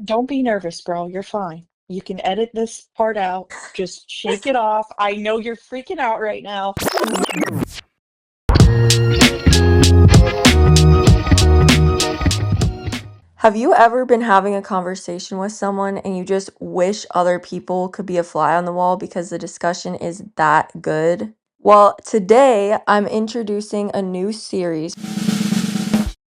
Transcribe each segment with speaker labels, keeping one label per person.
Speaker 1: Don't be nervous, bro. You're fine. You can edit this part out. Just shake it off. I know you're freaking out right now.
Speaker 2: Have you ever been having a conversation with someone and you just wish other people could be a fly on the wall because the discussion is that good? Well, today I'm introducing a new series,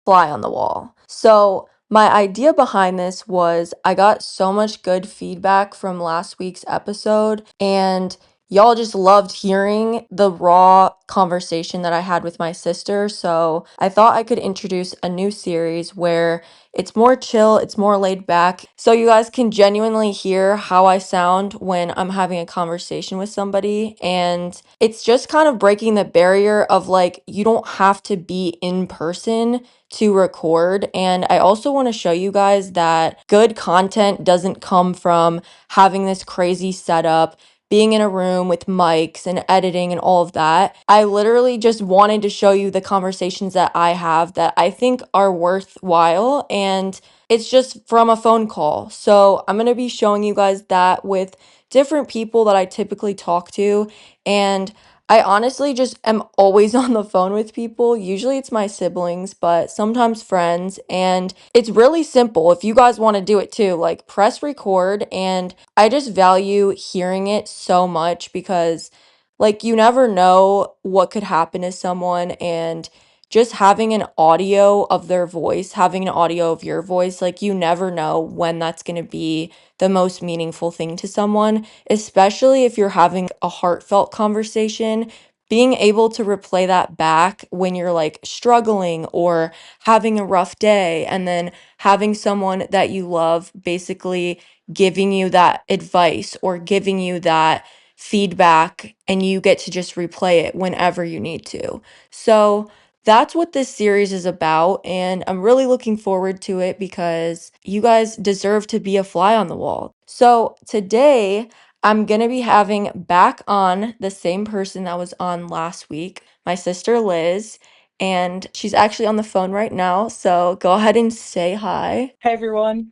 Speaker 2: Fly on the Wall. So, my idea behind this was I got so much good feedback from last week's episode, and y'all just loved hearing the raw conversation that I had with my sister. So, I thought I could introduce a new series where it's more chill, it's more laid back, so you guys can genuinely hear how I sound when I'm having a conversation with somebody. And it's just kind of breaking the barrier of like, you don't have to be in person to record. And I also want to show you guys that good content doesn't come from having this crazy setup, being in a room with mics and editing and all of that. I literally just wanted to show you the conversations that I have that I think are worthwhile, and it's just from a phone call. So I'm going to be showing you guys that with different people that I typically talk to. And I honestly just am always on the phone with people. Usually it's my siblings, but sometimes friends. And it's really simple. If you guys want to do it too, like press record. And I just value hearing it so much because, like, you never know what could happen to someone. And just having an audio of their voice, having an audio of your voice, like, you never know when that's going to be the most meaningful thing to someone, especially if you're having a heartfelt conversation. Being able to replay that back when you're like struggling or having a rough day, and then having someone that you love basically giving you that advice or giving you that feedback, and you get to just replay it whenever you need to. So, that's what this series is about, and I'm really looking forward to it because you guys deserve to be a fly on the wall. So, today I'm gonna be having back on the same person that was on last week, my sister Liz, and she's actually on the phone right now. So, go ahead and say hi.
Speaker 1: Hey, everyone.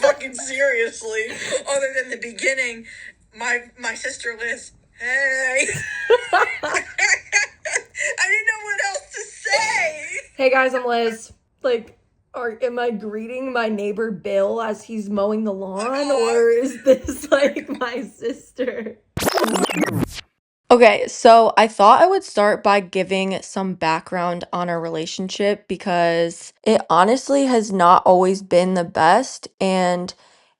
Speaker 3: Fucking seriously. Other than the beginning, my sister Liz. Hey. I didn't know what else to say.
Speaker 2: Hey guys, I'm Liz. Like, am I greeting my neighbor Bill as he's mowing the lawn, or is this like my sister? Okay, so I thought I would start by giving some background on our relationship because it honestly has not always been the best, and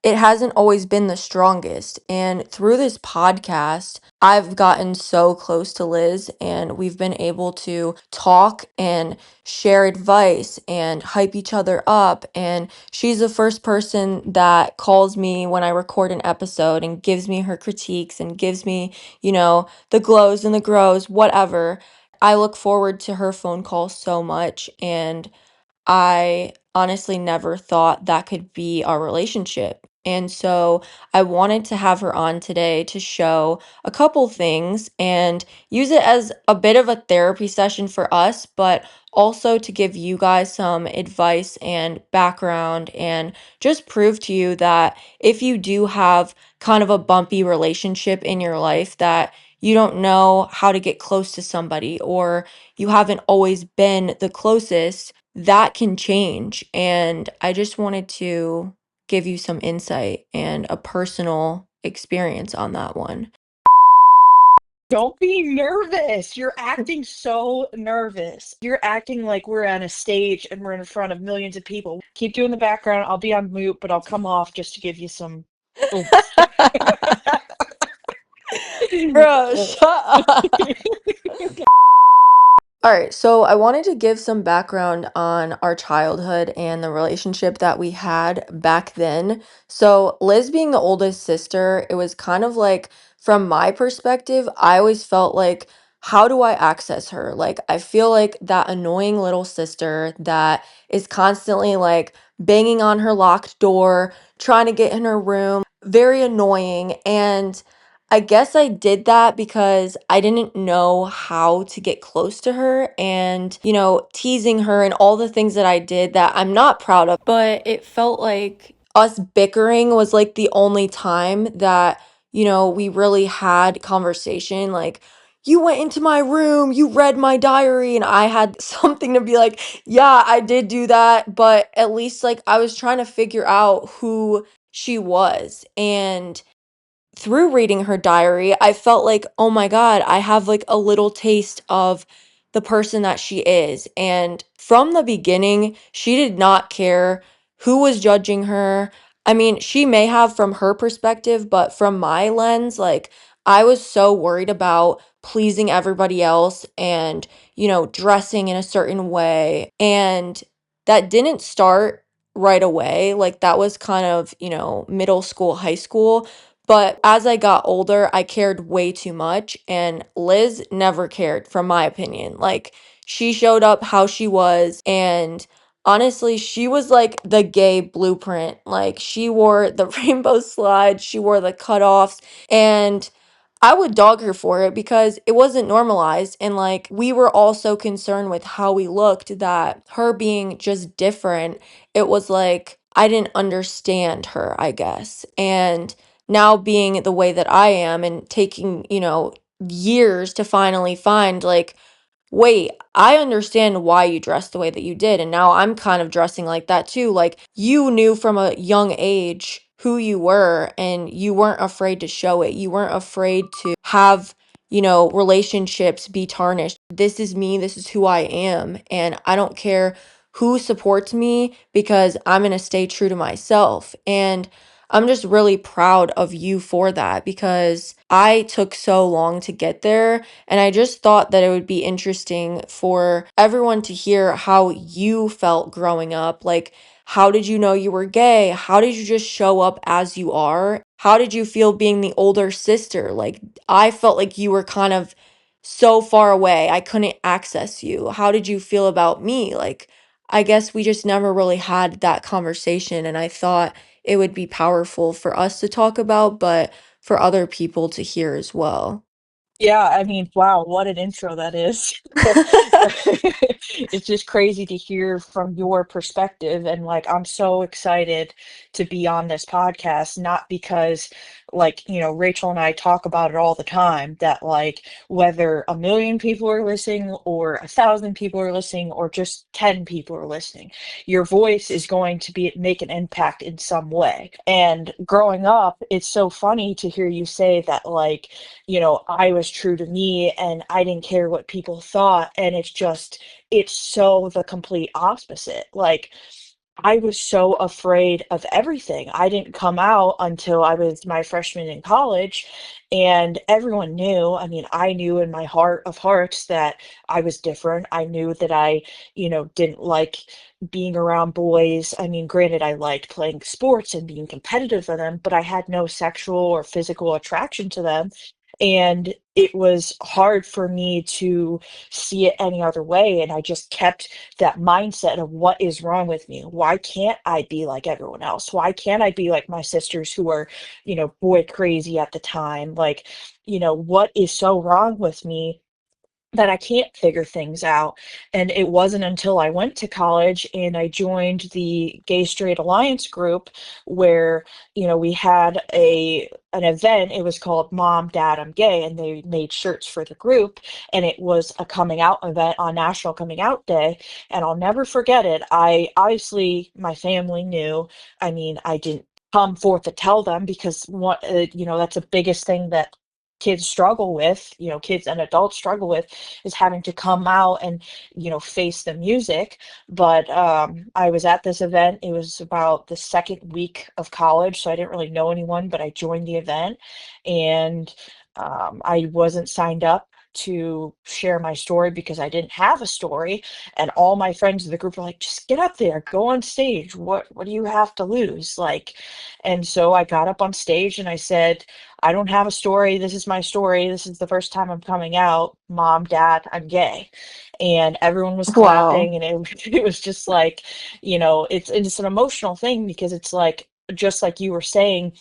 Speaker 2: it hasn't always been the strongest. And through this podcast, I've gotten so close to Liz, and we've been able to talk and share advice and hype each other up. And she's the first person that calls me when I record an episode and gives me her critiques and gives me, the glows and the grows, whatever. I look forward to her phone call so much, and I honestly never thought that could be our relationship. And so I wanted to have her on today to show a couple things and use it as a bit of a therapy session for us, but also to give you guys some advice and background and just prove to you that if you do have kind of a bumpy relationship in your life, that you don't know how to get close to somebody, or you haven't always been the closest, that can change. And I just wanted to give you some insight and a personal experience on that one.
Speaker 1: Don't be nervous. You're acting so nervous. You're acting like we're on a stage and we're in front of millions of people. Keep doing the background. I'll be on mute, but I'll come off just to give you some oomph.
Speaker 2: Bro, shut up. All right, so I wanted to give some background on our childhood and the relationship that we had back then. So, Liz being the oldest sister, it was kind of like, from my perspective, I always felt like, how do I access her? Like, I feel like that annoying little sister that is constantly like banging on her locked door, trying to get in her room, very annoying. And I guess I did that because I didn't know how to get close to her and, teasing her and all the things that I did that I'm not proud of. But it felt like us bickering was like the only time that, we really had conversation. Like, you went into my room, you read my diary, and I had something to be like, yeah, I did do that. But at least, like, I was trying to figure out who she was. And through reading her diary, I felt like, oh my God, I have like a little taste of the person that she is. And from the beginning, she did not care who was judging her. I mean, she may have from her perspective, but from my lens, like, I was so worried about pleasing everybody else and, dressing in a certain way. And that didn't start right away. Like, that was kind of, middle school, high school. But as I got older, I cared way too much, and Liz never cared, from my opinion. Like, she showed up how she was, and honestly, she was like the gay blueprint. Like, she wore the rainbow slides, she wore the cutoffs, and I would dog her for it because it wasn't normalized. And like, we were all so concerned with how we looked that her being just different, it was like, I didn't understand her, I guess. And now being the way that I am and taking, years to finally find like, wait, I understand why you dressed the way that you did. And now I'm kind of dressing like that too. Like, you knew from a young age who you were, and you weren't afraid to show it. You weren't afraid to have, relationships be tarnished. This is me. This is who I am. And I don't care who supports me because I'm going to stay true to myself. And I'm just really proud of you for that because I took so long to get there. And I just thought that it would be interesting for everyone to hear how you felt growing up. Like, how did you know you were gay? How did you just show up as you are? How did you feel being the older sister? Like, I felt like you were kind of so far away. I couldn't access you. How did you feel about me? Like, I guess we just never really had that conversation. And I thought it would be powerful for us to talk about, but for other people to hear as well.
Speaker 1: Yeah, I mean, wow, what an intro that is. It's just crazy to hear from your perspective. And like, I'm so excited to be on this podcast, not because, like, Rachel and I talk about it all the time that, like, whether a million people are listening, or 1,000 people are listening, or just 10 people are listening, your voice is going to make an impact in some way. And growing up, it's so funny to hear you say that, like, I was true to me and I didn't care what people thought. And it's so the complete opposite. Like, I was so afraid of everything. I didn't come out until I was my freshman in college, and everyone knew. I mean, I knew in my heart of hearts that I was different. I knew that I, didn't like being around boys. I mean, granted, I liked playing sports and being competitive for them, but I had no sexual or physical attraction to them. And it was hard for me to see it any other way. And I just kept that mindset of, what is wrong with me? Why can't I be like everyone else? Why can't I be like my sisters who were, boy crazy at the time? Like, what is so wrong with me that I can't figure things out? And it wasn't until I went to college and I joined the Gay Straight Alliance group where, we had an event. It was called Mom, Dad, I'm Gay, and they made shirts for the group. And it was a coming out event on National Coming Out Day. And I'll never forget it. I obviously, my family knew. I mean, I didn't come forth to tell them because that's the biggest thing that kids struggle with, kids and adults struggle with, is having to come out and, face the music. But I was at this event. It was about the second week of college, so I didn't really know anyone, but I joined the event. And I wasn't signed up to share my story because I didn't have a story. And all my friends in the group were like, just get up there, go on stage. What do you have to lose? Like, and so I got up on stage and I said, I don't have a story. This is my story. This is the first time I'm coming out. Mom, Dad, I'm gay. And everyone was
Speaker 2: Wow.
Speaker 1: clapping, and it was just like, it's an emotional thing because it's like, just like you were saying,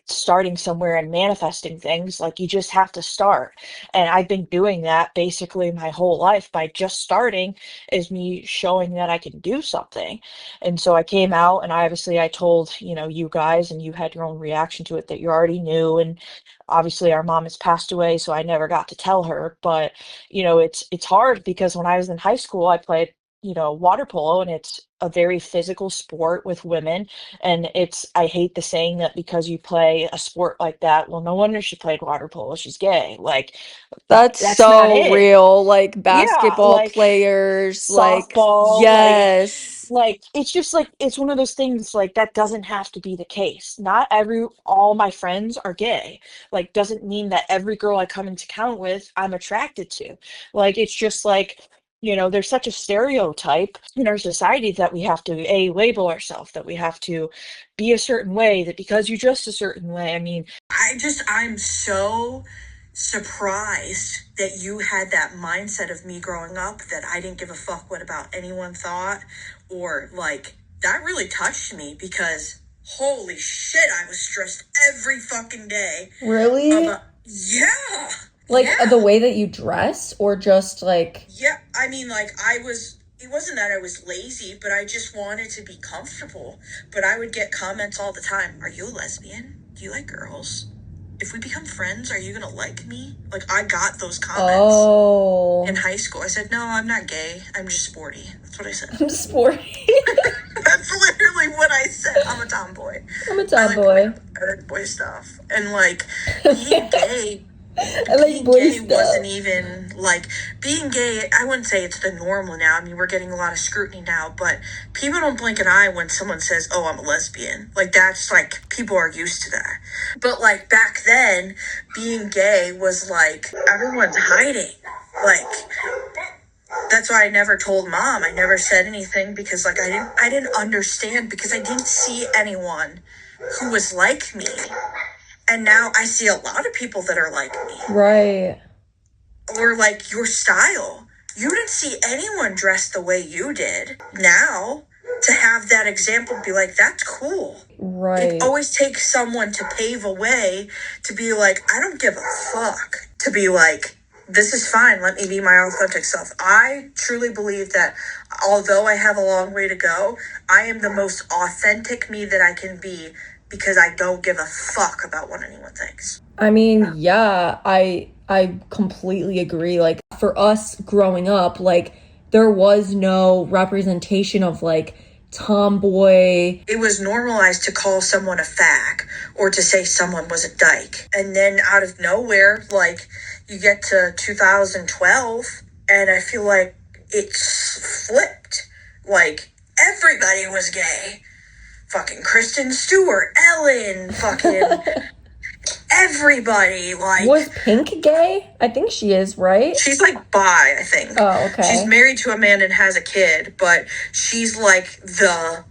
Speaker 1: starting somewhere and manifesting things. Like, you just have to start. And I've been doing that basically my whole life. By just starting is me showing that I can do something. And so I came out, and I told, you guys, and you had your own reaction to it that you already knew. And obviously our mom has passed away, so I never got to tell her. But, it's hard, because when I was in high school, I played, water polo, and it's a very physical sport with women. And I hate the saying that because you play a sport like that, well, no wonder she played water polo, she's gay. Like,
Speaker 2: That's
Speaker 1: that's not
Speaker 2: so
Speaker 1: it.
Speaker 2: real. Like
Speaker 1: Yeah,
Speaker 2: basketball
Speaker 1: like
Speaker 2: players, like,
Speaker 1: softball,
Speaker 2: yes.
Speaker 1: it's just like, it's one of those things, like, that doesn't have to be the case. Not all my friends are gay. Like, doesn't mean that every girl I come into count with, I'm attracted to. Like, it's just like, there's such a stereotype in our society that we have to label ourselves, that we have to be a certain way, that because you're just a certain way. I mean,
Speaker 3: I'm so surprised that you had that mindset of me growing up, that I didn't give a fuck what about anyone thought, or like, that really touched me, because holy shit, I was stressed every fucking day.
Speaker 2: Really?
Speaker 3: Yeah.
Speaker 2: Like,
Speaker 3: yeah.
Speaker 2: the way that you dress, or just like...
Speaker 3: Yeah, I mean, like, it wasn't that I was lazy, but I just wanted to be comfortable. But I would get comments all the time. Are you a lesbian? Do you like girls? If we become friends, are you gonna like me? Like, I got those comments in high school. I said, no, I'm not gay. I'm just sporty. That's what I said.
Speaker 2: I'm sporty.
Speaker 3: That's literally what I said. I'm a tomboy.
Speaker 2: I'm a tomboy.
Speaker 3: I like boy stuff. And, like, being gay...
Speaker 2: I like boy stuff.
Speaker 3: Wasn't even, like, being gay, I wouldn't say it's the normal now. I mean, we're getting a lot of scrutiny now, but people don't blink an eye when someone says, oh, I'm a lesbian. Like, that's, like, people are used to that. But, like, back then, being gay was, like, everyone's hiding. Like, that's why I never told mom. I never said anything, because, like, I didn't understand, because I didn't see anyone who was like me. And now I see a lot of people that are like me.
Speaker 2: Right.
Speaker 3: Or like your style. You didn't see anyone dressed the way you did. Now, to have that example and be like, that's cool.
Speaker 2: Right.
Speaker 3: It always takes someone to pave a way to be like, I don't give a fuck. To be like, this is fine. Let me be my authentic self. I truly believe that although I have a long way to go, I am the most authentic me that I can be, because I don't give a fuck about what anyone thinks.
Speaker 2: I mean, yeah, I completely agree. Like, for us growing up, like, there was no representation of, like, tomboy.
Speaker 3: It was normalized to call someone a fag, or to say someone was a dyke. And then out of nowhere, like, you get to 2012, and I feel like it's flipped. Like, everybody was gay. Fucking Kristen Stewart, Ellen, fucking everybody. Like,
Speaker 2: was Pink gay? I think she is, right?
Speaker 3: She's like bi, I think.
Speaker 2: Oh, okay.
Speaker 3: She's married to a man and has a kid, but she's like the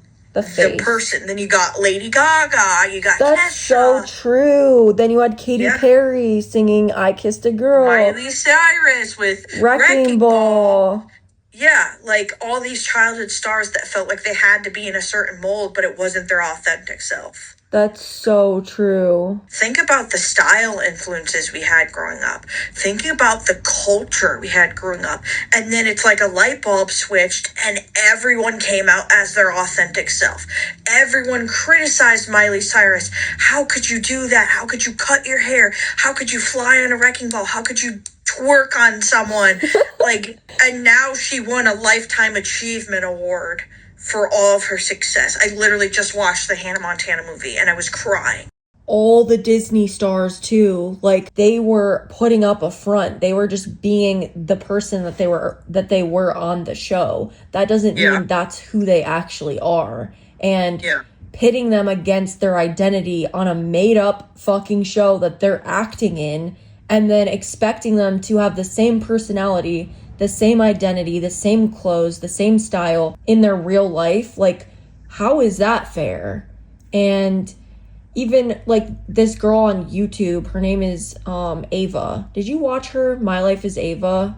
Speaker 3: person. Then you got Lady Gaga, you got
Speaker 2: That's
Speaker 3: Kesha.
Speaker 2: So true. Then you had Katy Perry singing I Kissed a Girl.
Speaker 3: Miley Cyrus with
Speaker 2: Wrecking Ball.
Speaker 3: Yeah, like all these childhood stars that felt like they had to be in a certain mold, but it wasn't their authentic self.
Speaker 2: That's so true.
Speaker 3: Think about the style influences we had growing up. Thinking about the culture we had growing up. And then it's like a light bulb switched and everyone came out as their authentic self. Everyone criticized Miley Cyrus. How could you do that? How could you cut your hair? How could you fly on a wrecking ball? How could you twerk on someone? Like, and now she won a Lifetime Achievement Award for all of her success. I literally just watched the Hannah Montana movie and I was crying.
Speaker 2: All the Disney stars too, like, they were putting up a front. They were just being the person that they were on the show. That doesn't mean that's who they actually are. And pitting them against their identity on a made up fucking show that they're acting in, and then expecting them to have the same personality, the same identity, the same clothes, the same style in their real life. Like, how is that fair? And even, like, this girl on YouTube, her name is Ava. Did you watch her? My Life is Ava?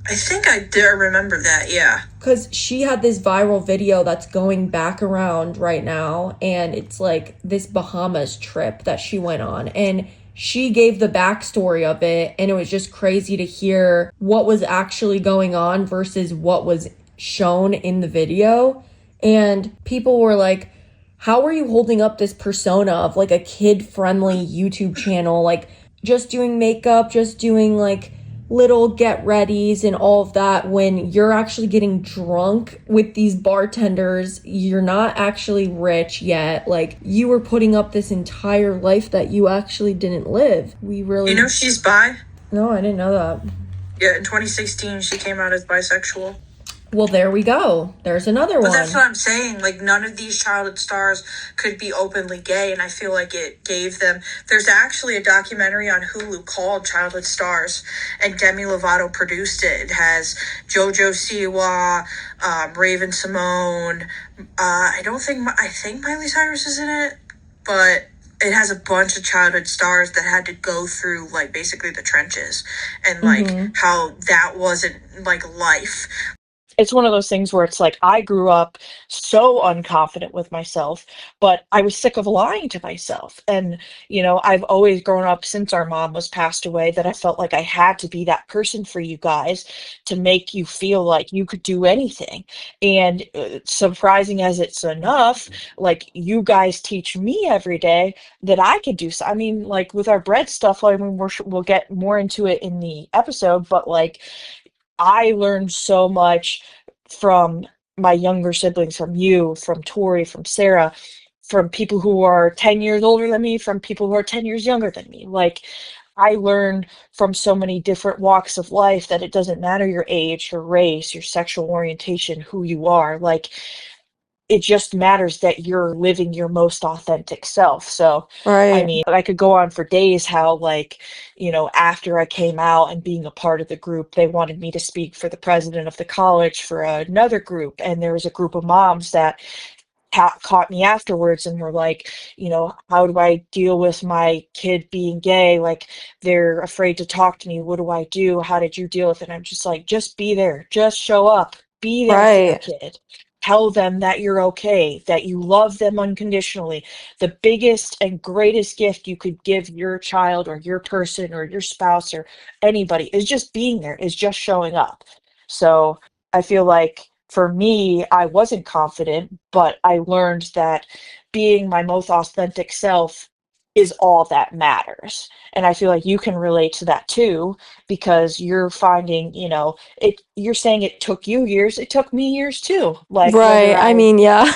Speaker 3: I think I did remember that, yeah.
Speaker 2: Because she had this viral video that's going back around right now, and it's like this Bahamas trip that she went on. And she gave the backstory of it, and it was just crazy to hear what was actually going on versus what was shown in the video. And people were like, how are you holding up this persona of like a kid-friendly YouTube channel, like just doing makeup, just doing like little get readies and all of that, when you're actually getting drunk with these bartenders? You're not actually rich yet. Like, you were putting up this entire life that you actually didn't live. We really...
Speaker 3: You know she's bi?
Speaker 2: No, I didn't know that.
Speaker 3: Yeah, in 2016 she came out as bisexual.
Speaker 2: Well, there we go. There's another one.
Speaker 3: But that's what I'm saying. Like, none of these childhood stars could be openly gay, and I feel like it gave them... There's actually a documentary on Hulu called Childhood Stars, and Demi Lovato produced it. It has JoJo Siwa, Raven Simone. I think Miley Cyrus is in it, but it has a bunch of childhood stars that had to go through, like, basically the trenches, and, like, how that wasn't, like, life.
Speaker 1: It's one of those things where it's like, I grew up so unconfident with myself, but I was sick of lying to myself. And, you know, I've always grown up since our mom was passed away that I felt like I had to be that person for you guys to make you feel like you could do anything. And surprising as it's enough, like, you guys teach me every day that I could do so. I mean, like with our bread stuff, I mean, we'll get more into it in the episode, but like, I learned so much from my younger siblings, from you, from Tori, from Sarah, from people who are 10 years older than me, from people who are 10 years younger than me. Like, I learned from so many different walks of life that it doesn't matter your age, your race, your sexual orientation, who you are. Like, it just matters that you're living your most authentic self. So, I
Speaker 2: Right.
Speaker 1: mean, I could go on for days how, like, you know, after I came out and being a part of the group, they wanted me to speak for the president of the college for another group. And there was a group of moms that caught me afterwards and were like, you know, how do I deal with my kid being gay? Like, they're afraid to talk to me. What do I do? How did you deal with it? And I'm just like, just be there. Just show up. Be there for your
Speaker 2: Right.
Speaker 1: kid. Tell them that you're okay, that you love them unconditionally. The biggest and greatest gift you could give your child or your person or your spouse or anybody is just being there, is just showing up. So I feel like for me, I wasn't confident, but I learned that being my most authentic self is all that matters. And I feel like you can relate to that too, because you're finding, you know, you're saying it took you years, it took me years too. Like,
Speaker 2: Right. I mean, yeah.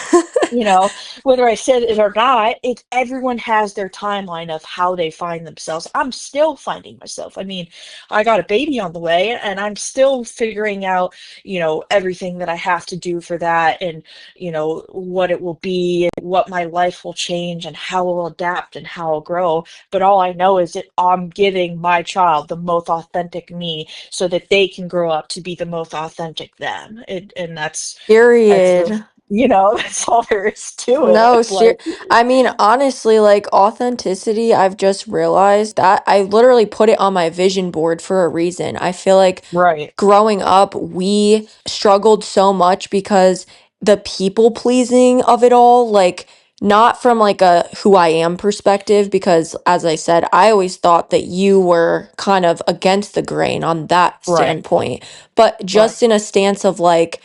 Speaker 1: you know, whether I said it or not, everyone has their timeline of how they find themselves. I'm still finding myself. I mean, I got a baby on the way and I'm still figuring out, you know, everything that I have to do for that, and, you know, what it will be and what my life will change and how I'll adapt and how I'll grow. But all I know is that I'm giving my child the most authentic me so that they can grow up to be the most authentic them. And that's
Speaker 2: Period.
Speaker 1: you know, that's all there is to
Speaker 2: No,
Speaker 1: it. Like,
Speaker 2: I mean, honestly, like authenticity, I've just realized that I literally put it on my vision board for a reason. I feel like
Speaker 1: right,
Speaker 2: growing up, we struggled so much because the people pleasing of it all, like not from like a who I am perspective, because as I said, I always thought that you were kind of against the grain on that
Speaker 1: right,
Speaker 2: standpoint, but
Speaker 1: right,
Speaker 2: just in a stance of like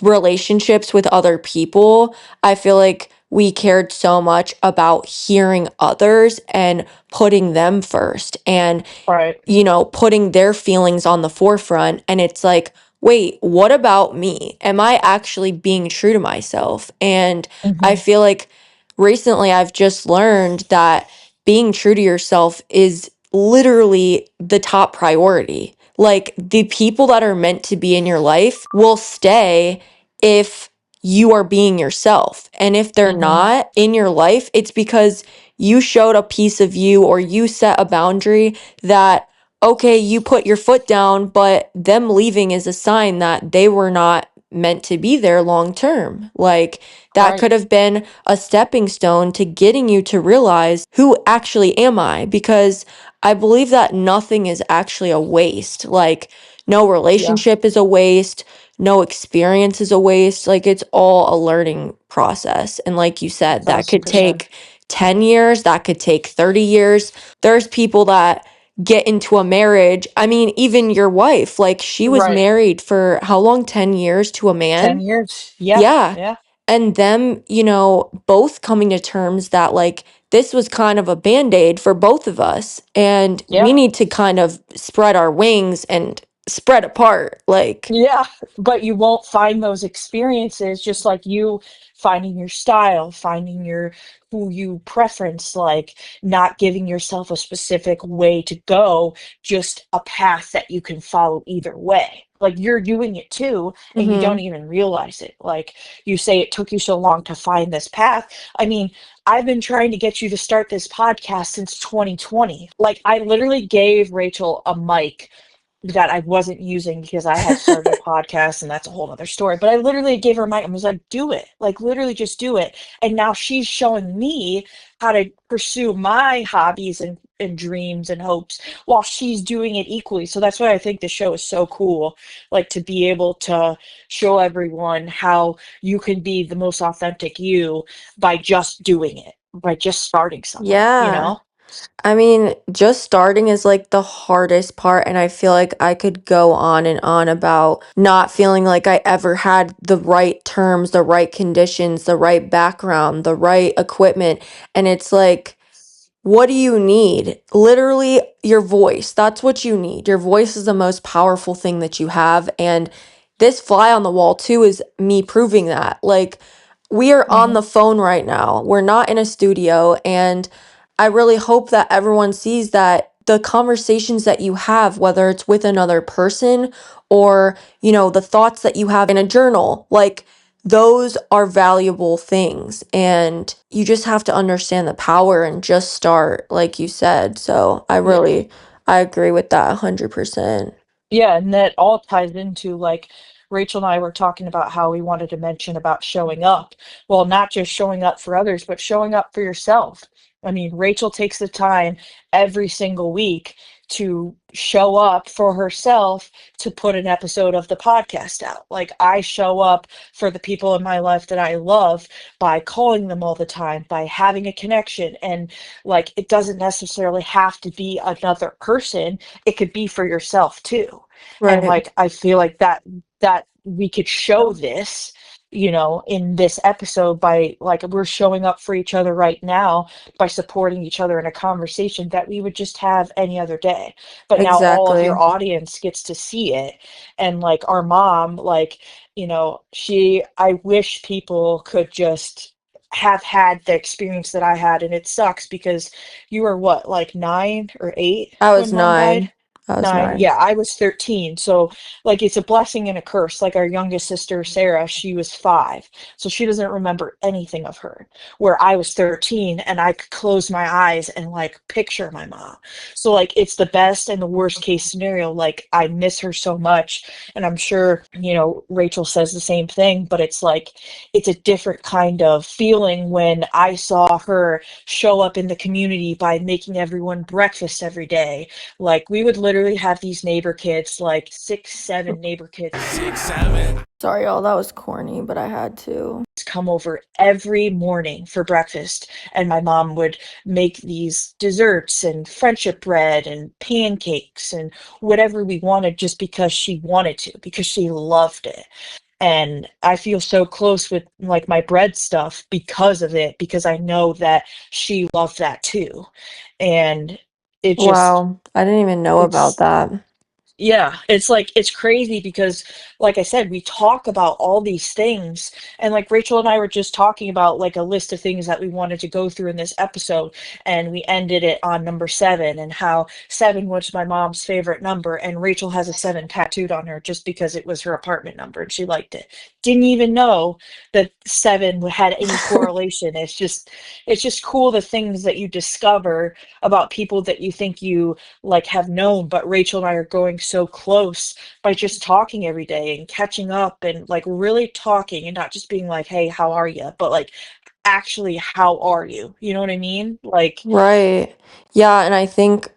Speaker 2: relationships with other people, I feel like we cared so much about hearing others and putting them first and,
Speaker 1: right.
Speaker 2: you know, putting their feelings on the forefront. And it's like, wait, what about me? Am I actually being true to myself? And I
Speaker 1: Hmm.
Speaker 2: feel like recently I've just learned that being true to yourself is literally the top priority. Like, the people that are meant to be in your life will stay if you are being yourself. And if they're
Speaker 1: Hmm.
Speaker 2: not in your life, it's because you showed a piece of you or you set a boundary that, okay, you put your foot down, but them leaving is a sign that they were not meant to be there long term. Like, that
Speaker 1: Right.
Speaker 2: could have been a stepping stone to getting you to realize, who actually am I? Because I believe that nothing is actually a waste. Like, no
Speaker 1: Yeah.
Speaker 2: relationship is a waste, no experience is a waste. Like, it's all a learning process. And like you said, that could
Speaker 1: 1,000%.
Speaker 2: take 10 years, that could take 30 years. There's people that get into a marriage. I mean, even your wife, like, she was
Speaker 1: Right.
Speaker 2: married for how long? 10 years to a
Speaker 1: 10
Speaker 2: man?
Speaker 1: years. Yeah.
Speaker 2: Yeah.
Speaker 1: Yeah.
Speaker 2: And them, both coming to terms that, like, this was kind of a band-aid for both of us. And we
Speaker 1: Yeah.
Speaker 2: need to kind of spread our wings and spread apart. Like,
Speaker 1: Yeah, but you won't find those experiences just like you finding your style, finding your who you preference, like not giving yourself a specific way to go, just a path that you can follow either way. Like you're doing it too, and you don't
Speaker 2: mm-hmm.
Speaker 1: even realize it. Like you say it took you so long to find this path. I mean, I've been trying to get you to start this podcast since 2020. Like I literally gave Rachel a mic that I wasn't using because I had started a podcast and that's a whole other story. But I literally gave her a mic and was like, do it. Like literally just do it. And now she's showing me how to pursue my hobbies and dreams and hopes while she's doing it equally. So that's why I think the show is so cool. Like to be able to show everyone how you can be the most authentic you by just doing it, by just starting something, you
Speaker 2: Yeah.
Speaker 1: know?
Speaker 2: I mean, just starting is like the hardest part, and I feel like I could go on and on about not feeling like I ever had the right terms, the right conditions, the right background, the right equipment. And it's like, what do you need? Literally, your voice. That's what you need. Your voice is the most powerful thing that you have. And this fly on the wall, too, is me proving that. Like, we are on
Speaker 1: Hmm.
Speaker 2: the phone right now. We're not in a studio. And I really hope that everyone sees that the conversations that you have, whether it's with another person or, the thoughts that you have in a journal, like, those are valuable things, and you just have to understand the power and just start, like you said. So I agree with that 100%.
Speaker 1: Yeah, and that all ties into like Rachel and I were talking about how we wanted to mention about showing up. Well, not just showing up for others, but showing up for yourself. I mean, Rachel takes the time every single week to show up for herself to put an episode of the podcast out. Like, I show up for the people in my life that I love by calling them all the time, by having a connection. And like, it doesn't necessarily have to be another person, it could be for yourself too. And
Speaker 2: Right.
Speaker 1: like I feel like that we could show this, in this episode by like we're showing up for each other right now by supporting each other in a conversation that we would just have any other day. But now all of your
Speaker 2: Exactly.
Speaker 1: audience gets to see it. And like our mom, like, I wish people could just have had the experience that I had. And it sucks because you were what, like 9 or 8
Speaker 2: I
Speaker 1: when
Speaker 2: was
Speaker 1: mom died?
Speaker 2: 9. I was
Speaker 1: 9.
Speaker 2: 9.
Speaker 1: Yeah, I was 13. So, like, it's a blessing and a curse. Like, our youngest sister, Sarah, she was 5. So, she doesn't remember anything of her. Where I was 13 and I could close my eyes and, like, picture my mom. So, like, it's the best and the worst case scenario. Like, I miss her so much. And I'm sure, Rachel says the same thing, but it's like, it's a different kind of feeling when I saw her show up in the community by making everyone breakfast every day. Like we would literally have these neighbor kids, like 6, 7 neighbor kids
Speaker 4: 6, 7.
Speaker 2: Sorry, y'all, that was corny, but I had to.
Speaker 1: come over every morning for breakfast. And my mom would make these desserts and friendship bread and pancakes and whatever we wanted just because she wanted to, because she loved it. And I feel so close with like my bread stuff because of it, because I know that she loved that too. And it just,
Speaker 2: Wow, I didn't even know about
Speaker 1: it's
Speaker 2: that.
Speaker 1: Yeah, it's like it's crazy because like I said, we talk about all these things and like Rachel and I were just talking about like a list of things that we wanted to go through in this episode and we ended it on number 7 and how 7 was my mom's favorite number and Rachel has a 7 tattooed on her just because it was her apartment number and she liked it. Didn't even know that 7 had any correlation. It's just cool the things that you discover about people that you think you like have known, but Rachel and I are going so close by just talking every day and catching up and like really talking and not just being like, hey, how are you? But like, actually, how are you? You know what I mean? Like,
Speaker 2: Right. Yeah, and I think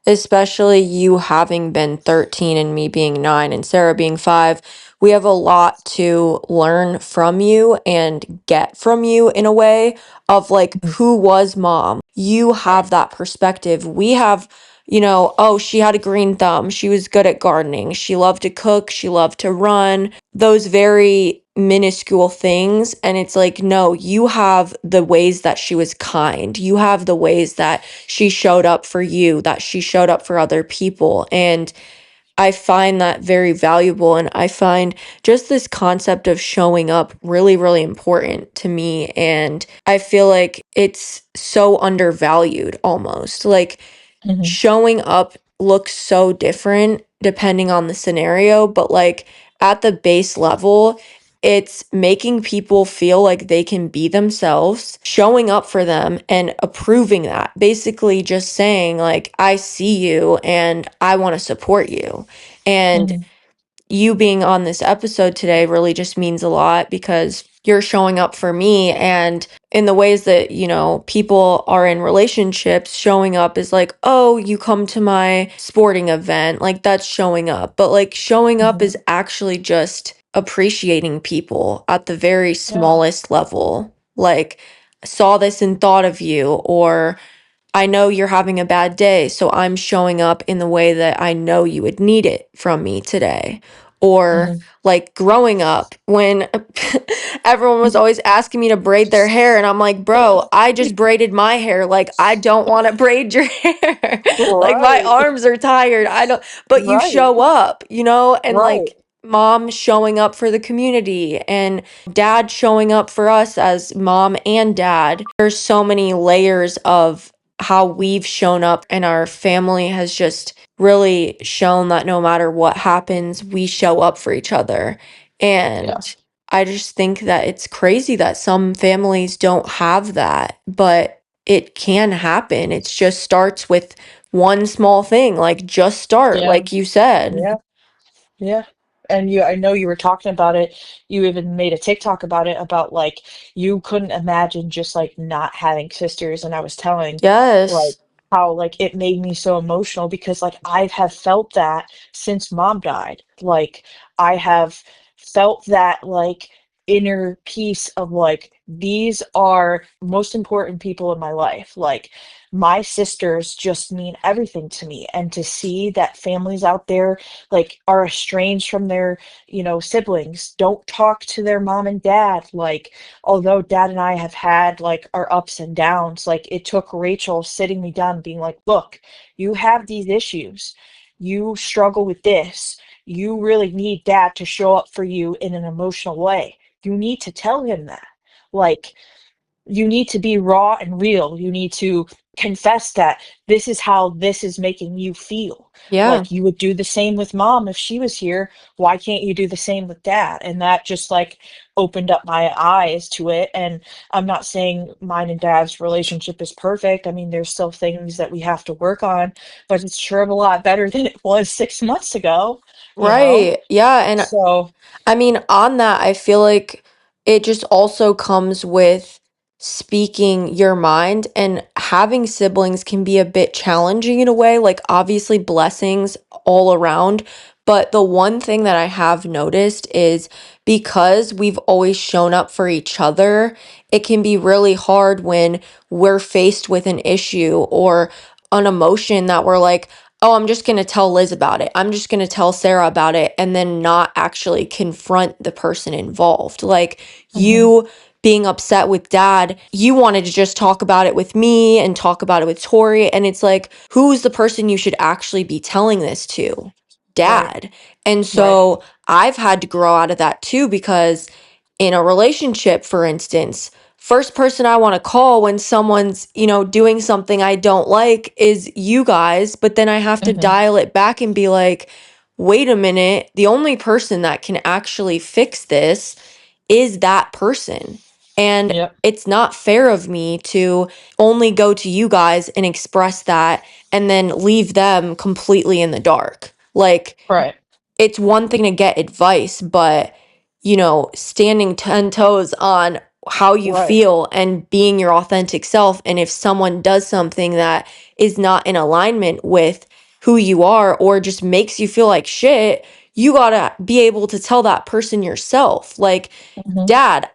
Speaker 2: especially you having been 13 and me being 9 and Sarah being 5, we have a lot to learn from you and get from you in a way of like
Speaker 1: Mhm.
Speaker 2: who was mom. You have that perspective. We have, oh, she had a green thumb. She was good at gardening. She loved to cook. She loved to run. Those very minuscule things. And it's like, no, you have the ways that she was kind. You have the ways that she showed up for you, that she showed up for other people. And I find that very valuable. And I find just this concept of showing up really, really important to me. And I feel like it's so undervalued almost. Like
Speaker 1: Mhm.
Speaker 2: showing up looks so different depending on the scenario, but like at the base level, it's making people feel like they can be themselves, showing up for them and approving that. Basically, just saying, like, I see you and I want to support you. And
Speaker 1: Mhm.
Speaker 2: you being on this episode today really just means a lot because you're showing up for me, and in the ways that people are in relationships, showing up is like, oh, you come to my sporting event, like that's showing up. But like showing up
Speaker 1: Mhm.
Speaker 2: is actually just appreciating people at the very
Speaker 1: Yeah.
Speaker 2: smallest level, like saw this and thought of you, or I know you're having a bad day, so I'm showing up in the way that I know you would need it from me today. Or
Speaker 1: Mhm.
Speaker 2: like growing up when everyone was always asking me to braid their hair, and I'm like, bro, I just braided my hair. Like, I don't want to braid your hair. Like, my
Speaker 1: Right.
Speaker 2: arms are tired. I don't, but you
Speaker 1: Right.
Speaker 2: show up, and
Speaker 1: Right.
Speaker 2: like mom showing up for the community and dad showing up for us as mom and dad. There's so many layers of how we've shown up, and our family has just really shown that no matter what happens, we show up for each other.
Speaker 1: Yeah.
Speaker 2: And I just think that it's crazy that some families don't have that, but it can happen. It just starts with one small thing, like just start,
Speaker 1: Yeah.
Speaker 2: like you said.
Speaker 1: Yeah. Yeah. And I know you were talking about it. You even made a TikTok about it, about like you couldn't imagine just like not having sisters. And I was telling like
Speaker 2: Yes.
Speaker 1: how like it made me so emotional because like I have felt that since mom died. Like I have felt that like inner peace of like these are most important people in my life. Like my sisters just mean everything to me. And to see that families out there like are estranged from their siblings, don't talk to their mom and dad, like although dad and I have had like our ups and downs, like it took Rachel sitting me down and being like, look, you have these issues, you struggle with this, you really need dad to show up for you in an emotional way, you need to tell him that, like you need to be raw and real. You need to confess that this is how this is making you feel.
Speaker 2: Yeah.
Speaker 1: Like you would do the same with mom if she was here. Why can't you do the same with dad? And that just like opened up my eyes to it. And I'm not saying mine and dad's relationship is perfect. I mean, there's still things that we have to work on, but it's sure of a lot better than it was 6 months ago, you know?
Speaker 2: Right. Yeah. And
Speaker 1: So,
Speaker 2: I mean, on that, I feel like it just also comes with speaking your mind, and having siblings can be a bit challenging in a way. Like, obviously, blessings all around. But the one thing that I have noticed is because we've always shown up for each other, it can be really hard when we're faced with an issue or an emotion that we're like, oh, I'm just going to tell Liz about it. I'm just going to tell Sarah about it, and then not actually confront the person involved. Like
Speaker 1: mhm,
Speaker 2: you being upset with dad, you wanted to just talk about it with me and talk about it with Tori. And it's like, who's the person you should actually be telling this to?
Speaker 1: right,
Speaker 2: Dad. And
Speaker 1: right,
Speaker 2: so I've had to grow out of that too, because in a relationship, for instance, first person I want to call when someone's, doing something I don't like is you guys, but then I have to
Speaker 1: mhm,
Speaker 2: dial it back and be like, wait a minute, the only person that can actually fix this is that person. And
Speaker 1: yep,
Speaker 2: it's not fair of me to only go to you guys and express that and then leave them completely in the dark. Like,
Speaker 1: Right.
Speaker 2: it's one thing to get advice, but, you know, standing 10 toes on how you
Speaker 1: Right.
Speaker 2: feel and being your authentic self. And if someone does something that is not in alignment with who you are or just makes you feel like shit, you gotta be able to tell that person yourself. Like,
Speaker 1: Hmm.
Speaker 2: Dad,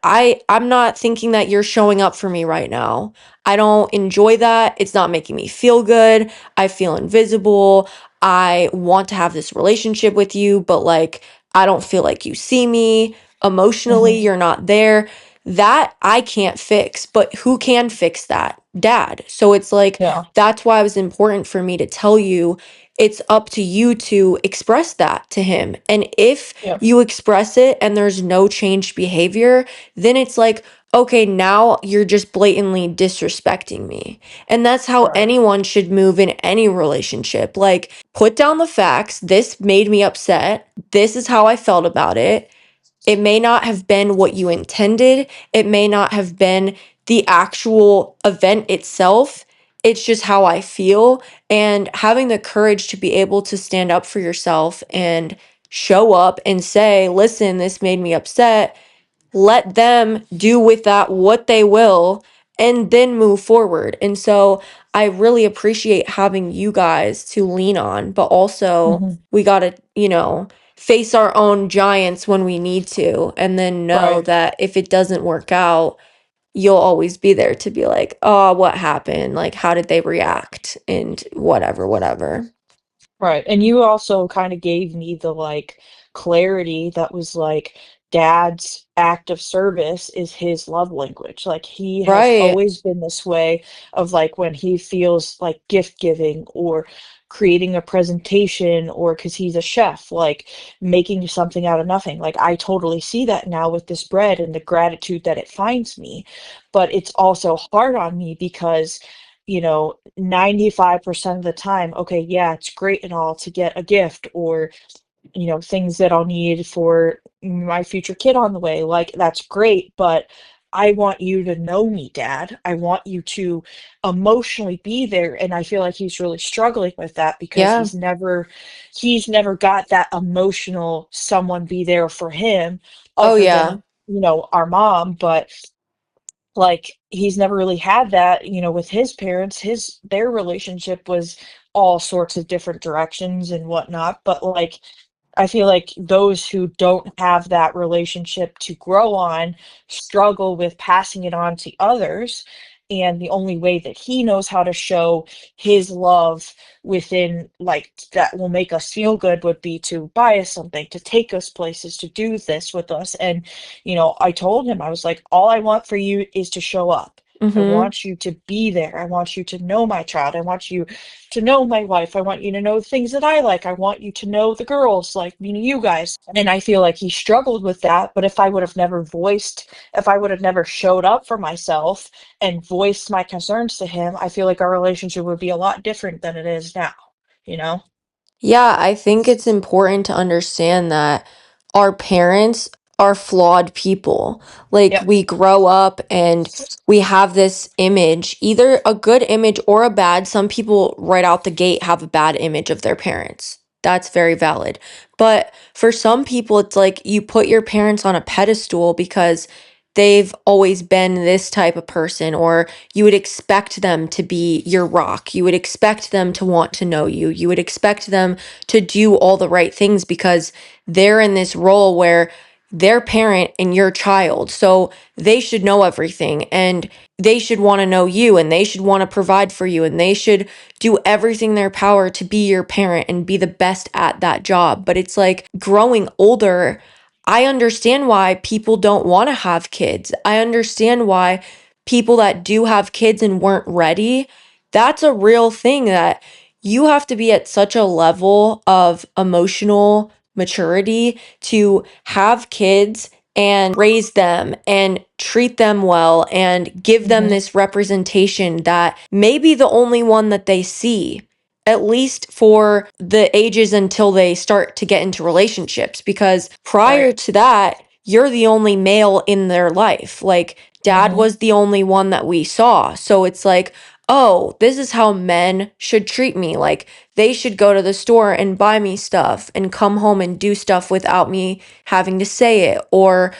Speaker 2: I'm not thinking that you're showing up for me right now. I don't enjoy that. It's not making me feel good. I feel invisible. I want to have this relationship with you, but like, I don't feel like you see me.
Speaker 1: Hmm.
Speaker 2: Emotionally, you're not there. That I can't fix, but who can fix that? Dad. So it's like,
Speaker 1: Yeah.
Speaker 2: that's why it was important for me to tell you it's up to you to express that to him. And if
Speaker 1: Yep.
Speaker 2: you express it and there's no changed behavior, then it's like, okay, now you're just blatantly disrespecting me. And that's how
Speaker 1: Right.
Speaker 2: anyone should move in any relationship. Like, put down the facts. This made me upset. This is how I felt about it. It may not have been what you intended, it may not have been the actual event itself. It's just how I feel. And having the courage to be able to stand up for yourself and show up and say, listen, this made me upset, let them do with that what they will, and then move forward. And so I really appreciate having you guys to lean on, but also
Speaker 1: Hmm.
Speaker 2: we got to, you know, face our own giants when we need to, and then know
Speaker 1: Right.
Speaker 2: that if it doesn't work out, you'll always be there to be like, oh, what happened? Like, how did they react? And whatever, whatever.
Speaker 1: Right. And you also kind of gave me the like clarity that was like dad's act of service is his love language. Like he has
Speaker 2: Right.
Speaker 1: always been this way of like when he feels like gift giving or creating a presentation or because he's a chef, like making something out of nothing. Like I totally see that now with this bread and the gratitude that it finds me. But it's also hard on me because 95% of the time, okay, yeah, it's great and all to get a gift or, things that I'll need for my future kid on the way. Like, that's great, but I want you to know me, Dad. I want you to emotionally be there. And I feel like he's really struggling with that because
Speaker 2: Yeah.
Speaker 1: he's never got that emotional someone be there for him
Speaker 2: Oh,
Speaker 1: other
Speaker 2: yeah.
Speaker 1: than, our mom. But like he's never really had that with his parents. Their relationship was all sorts of different directions and whatnot, but like I feel like those who don't have that relationship to grow on struggle with passing it on to others. And the only way that he knows how to show his love within like that will make us feel good would be to buy us something, to take us places, to do this with us. And, I told him, I was like, all I want for you is to show up. I
Speaker 2: Mm-hmm.
Speaker 1: want you to be there. I want you to know my child. I want you to know my wife. I want you to know the things that I like. I want you to know the girls, like meaning you guys. And I feel like he struggled with that. But if I would have never showed up for myself and voiced my concerns to him, I feel like our relationship would be a lot different than it is now, you know?
Speaker 2: Yeah, I think it's important to understand that our parents are flawed people. Like,
Speaker 1: Yep.
Speaker 2: we grow up and we have this image, either a good image or a bad. Some people right out the gate have a bad image of their parents. That's very valid. But for some people, it's like you put your parents on a pedestal because they've always been this type of person, or you would expect them to be your rock. You would expect them to want to know you. You would expect them to do all the right things because they're in this role where they're parent and your child. So they should know everything, and they should want to know you, and they should want to provide for you, and they should do everything in their power to be your parent and be the best at that job. But it's like growing older, I understand why people don't want to have kids. I understand why people that do have kids and weren't ready, that's a real thing that you have to be at such a level of emotional maturity to have kids and raise them and treat them well and give them
Speaker 1: Hmm.
Speaker 2: this representation that may be the only one that they see, at least for the ages until they start to get into relationships. Because
Speaker 1: Right.
Speaker 2: prior to that, you're the only male in their life. Like, dad
Speaker 1: Hmm.
Speaker 2: was the only one that we saw. So it's like, oh, this is how men should treat me. Like, they should go to the store and buy me stuff and come home and do stuff without me having to say it. Or,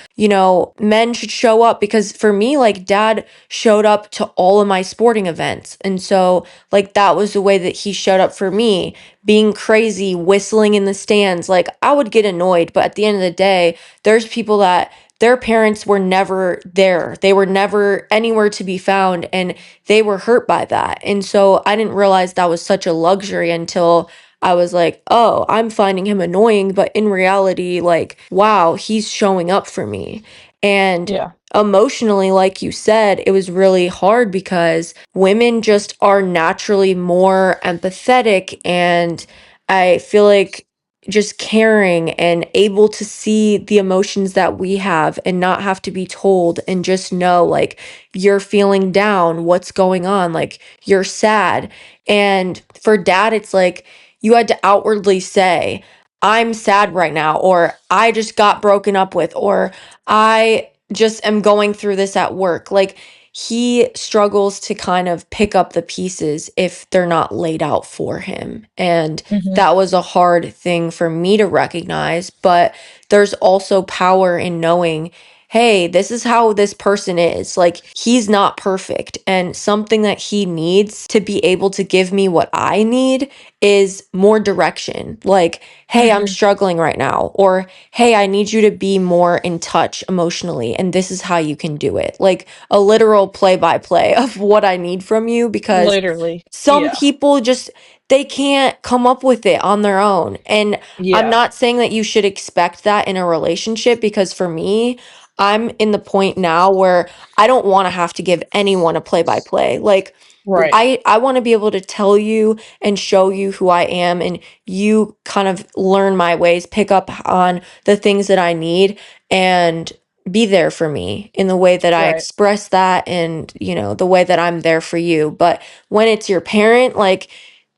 Speaker 2: men should show up because for me, like, dad showed up to all of my sporting events. And so, like, that was the way that he showed up for me, being crazy, whistling in the stands. Like, I would get annoyed, but at the end of the day, there's people that their parents were never there. They were never anywhere to be found, and they were hurt by that. And so I didn't realize that was such a luxury until I was like, oh, I'm finding him annoying. But in reality, like, wow, he's showing up for me. And
Speaker 1: Yeah.
Speaker 2: emotionally, like you said, it was really hard because women just are naturally more empathetic. And I feel like just caring and able to see the emotions that we have and not have to be told and just know, like, you're feeling down, what's going on, like, you're sad. And for dad, it's like you had to outwardly say, I'm sad right now, or I just got broken up with, or I just am going through this at work. Like, he struggles to kind of pick up the pieces if they're not laid out for him. And
Speaker 1: Hmm.
Speaker 2: that was a hard thing for me to recognize. But there's also power in knowing, hey, this is how this person is. Like, he's not perfect. And something that he needs to be able to give me what I need is more direction. Like, hey, I'm
Speaker 1: Hmm.
Speaker 2: struggling right now. Or, hey, I need you to be more in touch emotionally. And this is how you can do it. Like, a literal play by play of what I need from you, because
Speaker 1: Literally.
Speaker 2: some
Speaker 1: Yeah.
Speaker 2: people just, they can't come up with it on their own. And I'm
Speaker 1: Yeah.
Speaker 2: not saying that you should expect that in a relationship, because for me, I'm in the point now where I don't want to have to give anyone a play by play. Like,
Speaker 1: Right.
Speaker 2: I want to be able to tell you and show you who I am, and you kind of learn my ways, pick up on the things that I need, and be there for me in the way that I
Speaker 1: Right.
Speaker 2: express that, and the way that I'm there for you. But when it's your parent, like,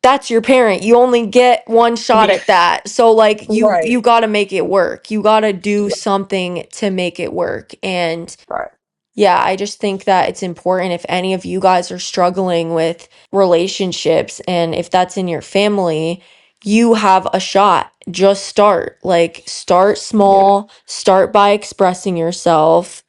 Speaker 2: that's your parent. You only get one shot
Speaker 1: Yeah.
Speaker 2: at that. So, like, you
Speaker 1: Right.
Speaker 2: got to make it work. You got to do
Speaker 1: Yeah.
Speaker 2: something to make it work. And
Speaker 1: Right.
Speaker 2: yeah, I just think that it's important, if any of you guys are struggling with relationships and if that's in your family, you have a shot. Just start. Like, start
Speaker 1: Yeah.
Speaker 2: small, start by expressing yourself,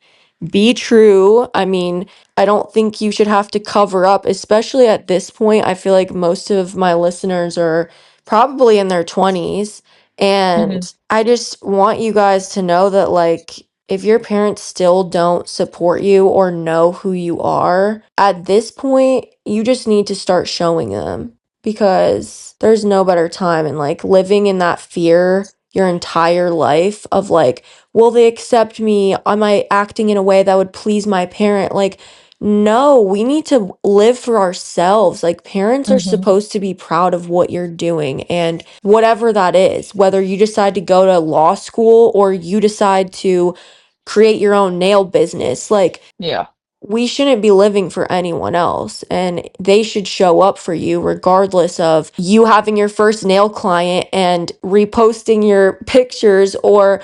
Speaker 2: be true. I mean, I don't think you should have to cover up, especially at this point. I feel like most of my listeners are probably in their 20s.
Speaker 1: Hmm.
Speaker 2: And I just want you guys to know that, like, if your parents still don't support you or know who you are, at this point, you just need to start showing them, because there's no better time. And, like, living in that fear your entire life of, like, will they accept me? Am I acting in a way that would please my parent? Like, no, we need to live for ourselves. Like, parents are
Speaker 1: Hmm.
Speaker 2: supposed to be proud of what you're doing, and whatever that is, whether you decide to go to law school or you decide to create your own nail business, like,
Speaker 1: Yeah.
Speaker 2: we shouldn't be living for anyone else, and they should show up for you regardless of you having your first nail client and reposting your pictures, or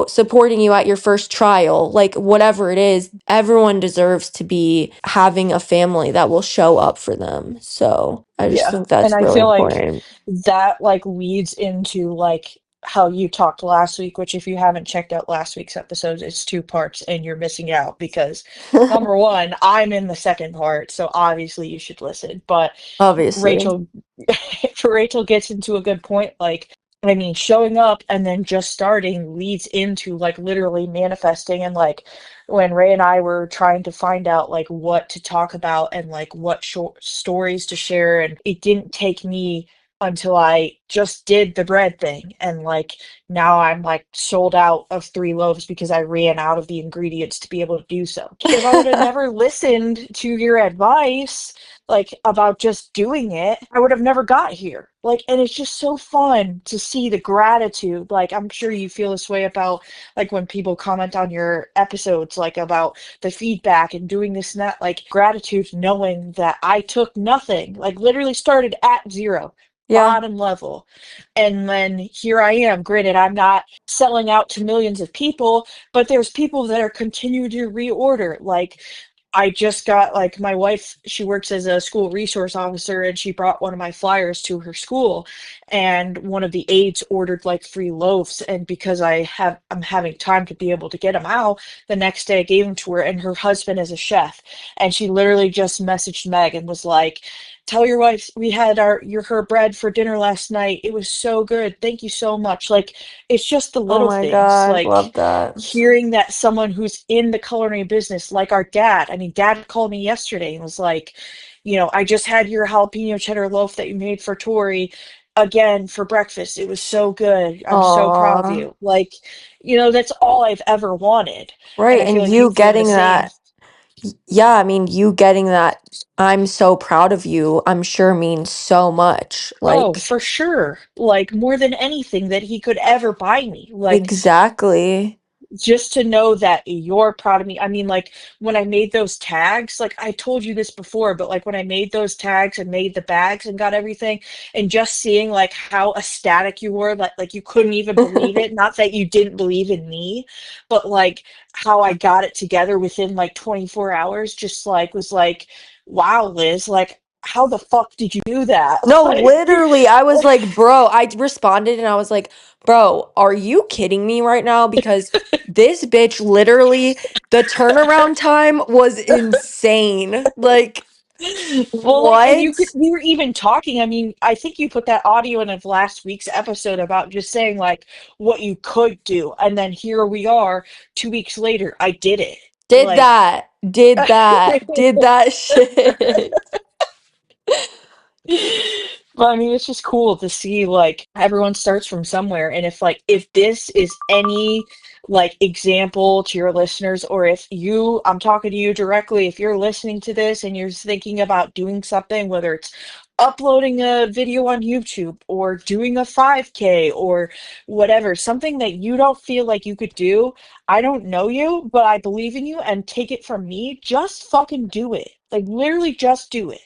Speaker 2: supporting you at your first trial. Like, whatever it is, everyone deserves to be having a family that will show up for them. So I just
Speaker 1: Yeah.
Speaker 2: think
Speaker 1: And
Speaker 2: that's
Speaker 1: I
Speaker 2: really
Speaker 1: feel like
Speaker 2: important.
Speaker 1: that like leads into like how you talked last week, which if you haven't checked out last week's episode, it's two parts and you're missing out because number one, I'm in the second part, so obviously you should listen. But
Speaker 2: Obviously.
Speaker 1: Rachel Rachel gets into a good point. Like, I mean, showing up and then just starting leads into like literally manifesting. And like when Ray and I were trying to find out like what to talk about and like what short stories to share, and it didn't take me until I just did the bread thing. And like now I'm like sold out of 3 loaves because I ran out of the ingredients to be able to do so. If I would have never listened to your advice, like about just doing it, I would have never got here. Like, and it's just so fun to see the gratitude. Like, I'm sure you feel this way about like when people comment on your episodes, like about the feedback and doing this and that, like gratitude knowing that I took nothing, like literally started at zero,
Speaker 2: Yeah.
Speaker 1: bottom level. And then here I am. Granted, I'm not selling out to millions of people, but there's people that are continuing to reorder. Like I just got like my wife, she works as a school resource officer and she brought one of my flyers to her school and one of the aides ordered like 3 loaves and because I'm having time to be able to get them out, the next day I gave them to her and her husband is a chef and she literally just messaged Meg and was like, tell your wife we had her bread for dinner last night. It was so good. Thank you so much. Like it's just the
Speaker 2: Oh
Speaker 1: little
Speaker 2: my
Speaker 1: things
Speaker 2: God,
Speaker 1: like
Speaker 2: love that.
Speaker 1: hearing that someone who's in the culinary business, like our dad, I mean, dad called me yesterday and was like, I just had your jalapeno cheddar loaf that you made for Tori again for breakfast. It was so good. I'm so proud of
Speaker 2: Aw.
Speaker 1: you. Like, that's all I've ever wanted. And
Speaker 2: Right,
Speaker 1: I feel
Speaker 2: and
Speaker 1: like
Speaker 2: you
Speaker 1: you feel the
Speaker 2: getting
Speaker 1: same.
Speaker 2: that, yeah, I mean, you getting that, I'm so proud of you, I'm sure means so much.
Speaker 1: Oh,
Speaker 2: Like,
Speaker 1: for sure. Like more than anything that he could ever buy me. Like
Speaker 2: exactly.
Speaker 1: just to know that you're proud of me. I mean, like when I made those tags, like I told you this before, but like when I made those tags and made the bags and got everything, and just seeing like how ecstatic you were, like you couldn't even believe it. Not that you didn't believe in me, but like how I got it together within like 24 hours, just like was like, wow, Liz, like how the fuck did you do that?
Speaker 2: No,
Speaker 1: Like,
Speaker 2: literally, I was like, bro, I responded and I was like, bro, are you kidding me right now? Because this bitch literally, the turnaround time was insane. Like,
Speaker 1: well, like, and you could,
Speaker 2: what?
Speaker 1: we were even talking. I mean, I think you put that audio in of last week's episode about just saying like what you could do, and then here we are, 2 weeks later. I did it.
Speaker 2: Did
Speaker 1: Like,
Speaker 2: that, did that, did that shit.
Speaker 1: but I mean, it's just cool to see like everyone starts from somewhere, and if this is any like example to your listeners, or if I'm talking to you directly, if you're listening to this and you're thinking about doing something, whether it's uploading a video on YouTube or doing a 5K or whatever, something that you don't feel like you could do, I don't know you, but I believe in you, and take it from me, just fucking do it. Like literally just do it.